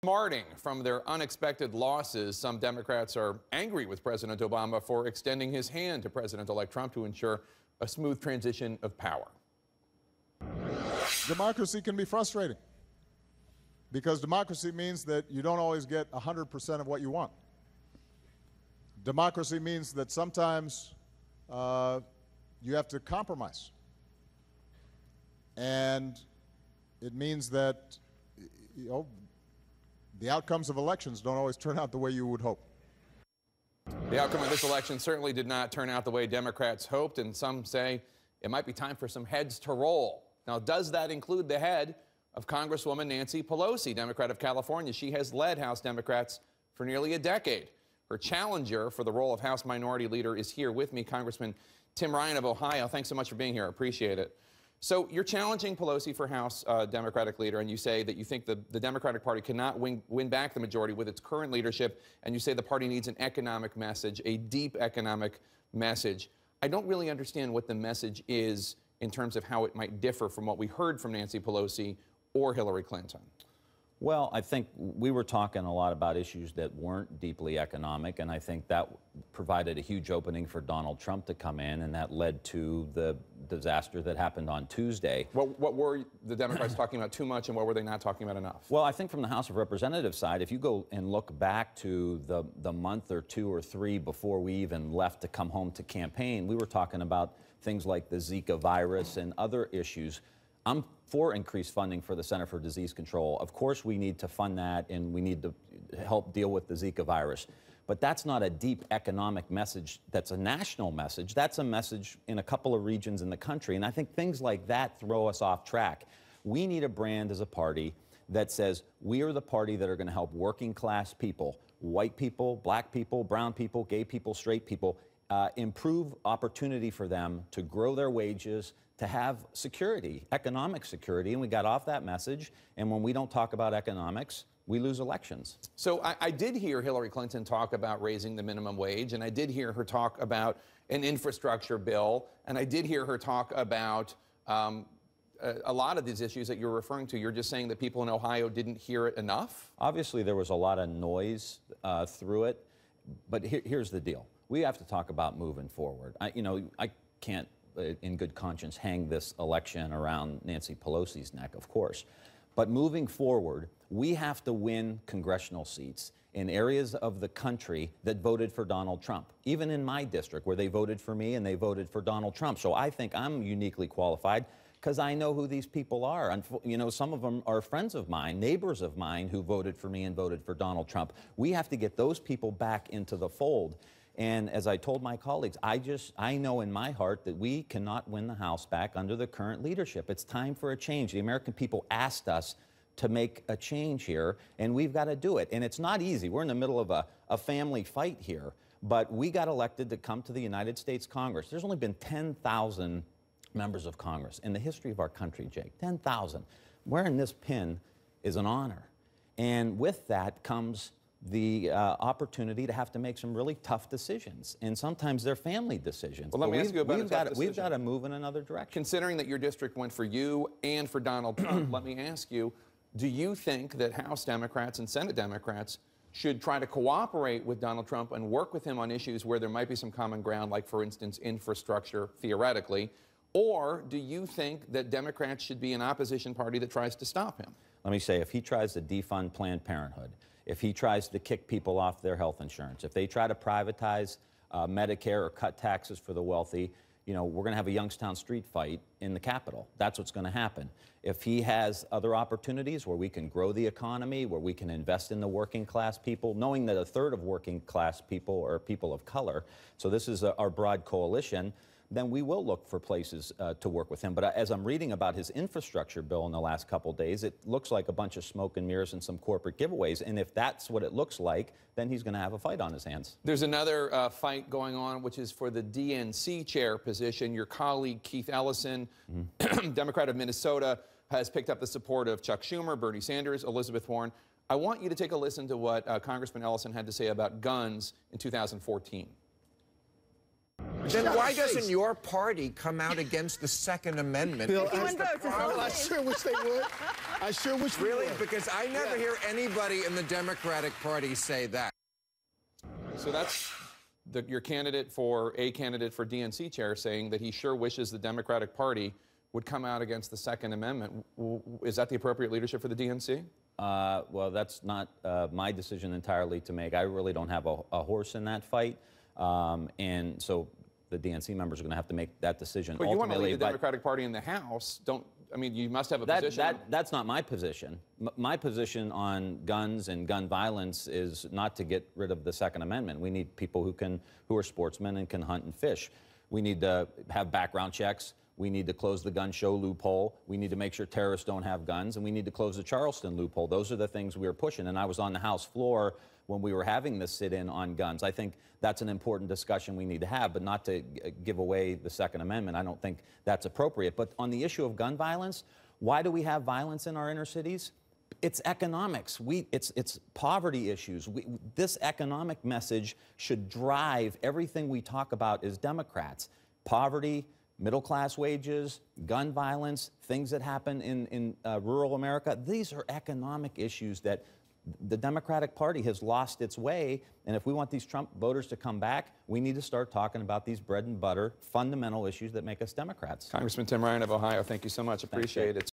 Smarting from their unexpected losses, some Democrats are angry with President Obama for extending his hand to President-elect Trump to ensure a smooth transition of power. Democracy can be frustrating because democracy means that you don't always get 100% of what you want. Democracy means that sometimes you have to compromise. And it means that, the outcomes of elections don't always turn out the way you would hope. The outcome of this election certainly did not turn out the way Democrats hoped, and some say it might be time for some heads to roll. Now, does that include the head of Congresswoman Nancy Pelosi, Democrat of California? She has led House Democrats for nearly a decade. Her challenger for the role of House Minority Leader is here with me, Congressman Tim Ryan of Ohio. Thanks so much for being here. I appreciate it. So you're challenging Pelosi for House Democratic leader, and you say that you think the Democratic Party cannot win back the majority with its current leadership, and you say the party needs an economic message, a deep economic message. I don't really understand what the message is in terms of how it might differ from what we heard from Nancy Pelosi or Hillary Clinton. Well, I think we were talking a lot about issues that weren't deeply economic, and I think that provided a huge opening for Donald Trump to come in, and that led to the disaster that happened on Tuesday. What were the Democrats talking about too much, and what were they not talking about enough? Well, I think from the House of Representatives side, if you go and look back to the month or two or three before we even left to come home to campaign, we were talking about things like the Zika virus and other issues. I'm for increased funding for the Center for Disease Control. Of course, we need to fund that, and we need to help deal with the Zika virus. But that's not a deep economic message. That's a national message. That's a message in a couple of regions in the country. And I think things like that throw us off track. We need a brand as a party that says we are the party that are going to help working class people, white people, black people, brown people, gay people, straight people, improve opportunity for them to grow their wages, to have security, economic security, and we got off that message. And when we don't talk about economics, we lose elections. So I did hear Hillary Clinton talk about raising the minimum wage, and I did hear her talk about an infrastructure bill, and I did hear her talk about a lot of these issues that you're referring to. You're just saying that people in Ohio didn't hear it enough? Obviously, there was a lot of noise through it, but here's the deal. We have to talk about moving forward. I can't in good conscience hang this election around Nancy Pelosi's neck, of course. But moving forward, we have to win congressional seats in areas of the country that voted for Donald Trump, even in my district where they voted for me and they voted for Donald Trump. So I think I'm uniquely qualified because I know who these people are. And, some of them are friends of mine, neighbors of mine who voted for me and voted for Donald Trump. We have to get those people back into the fold. And as I told my colleagues, I know in my heart that we cannot win the House back under the current leadership. It's time for a change. The American people asked us to make a change here, and we've got to do it. And it's not easy. We're in the middle of a family fight here, but we got elected to come to the United States Congress. There's only been 10,000 members of Congress in the history of our country, Jake. 10,000. Wearing this pin is an honor. And with that comes the opportunity to have to make some really tough decisions, and sometimes they're family decisions. Well, let me ask you about a tough decision. We've got to move in another direction. Considering that your district went for you and for Donald Trump, let me ask you, do you think that House Democrats and Senate Democrats should try to cooperate with Donald Trump and work with him on issues where there might be some common ground, like, for instance, infrastructure, theoretically? Or do you think that Democrats should be an opposition party that tries to stop him? Let me say, if he tries to defund Planned Parenthood, if he tries to kick people off their health insurance, if they try to privatize Medicare or cut taxes for the wealthy, we're going to have a Youngstown street fight in the Capitol. That's what's going to happen. If he has other opportunities where we can grow the economy, where we can invest in the working class people, knowing that a third of working class people are people of color, so this is our broad coalition, then we will look for places to work with him. But as I'm reading about his infrastructure bill in the last couple of days, it looks like a bunch of smoke and mirrors and some corporate giveaways. And if that's what it looks like, then he's going to have a fight on his hands. There's another fight going on, which is for the DNC chair position. Your colleague, Keith Ellison, Democrat of Minnesota, has picked up the support of Chuck Schumer, Bernie Sanders, Elizabeth Warren. I want you to take a listen to what Congressman Ellison had to say about guns in 2014. Then why doesn't your party come out against the Second Amendment? Bill, I'm not sure which they would. I sure wish we Really? would. Because I never hear anybody in the Democratic Party say that. So that's your candidate for DNC chair saying that he sure wishes the Democratic Party would come out against the Second Amendment. Is that the appropriate leadership for the DNC? Well, that's not my decision entirely to make. I really don't have a horse in that fight. And so the DNC members are going to have to make that decision. But you want to ultimately. lead the Democratic Party in the House. You must have a position. That's not my position. My position on guns and gun violence is not to get rid of the Second Amendment. We need people who are sportsmen and can hunt and fish. We need to have background checks. We need to close the gun show loophole. We need to make sure terrorists don't have guns, and we need to close the Charleston loophole. Those are the things we are pushing. And I was on the House floor when we were having this sit-in on guns. I think that's an important discussion we need to have, but not to give away the Second Amendment. I don't think that's appropriate. But on the issue of gun violence, why do we have violence in our inner cities? It's economics. It's poverty issues. This economic message should drive everything we talk about as Democrats. Poverty, middle-class wages, gun violence, things that happen in rural America. These are economic issues that the Democratic Party has lost its way, and if we want these Trump voters to come back, we need to start talking about these bread and butter fundamental issues that make us Democrats. Congressman Tim Ryan of Ohio, thank you so much. Appreciate it.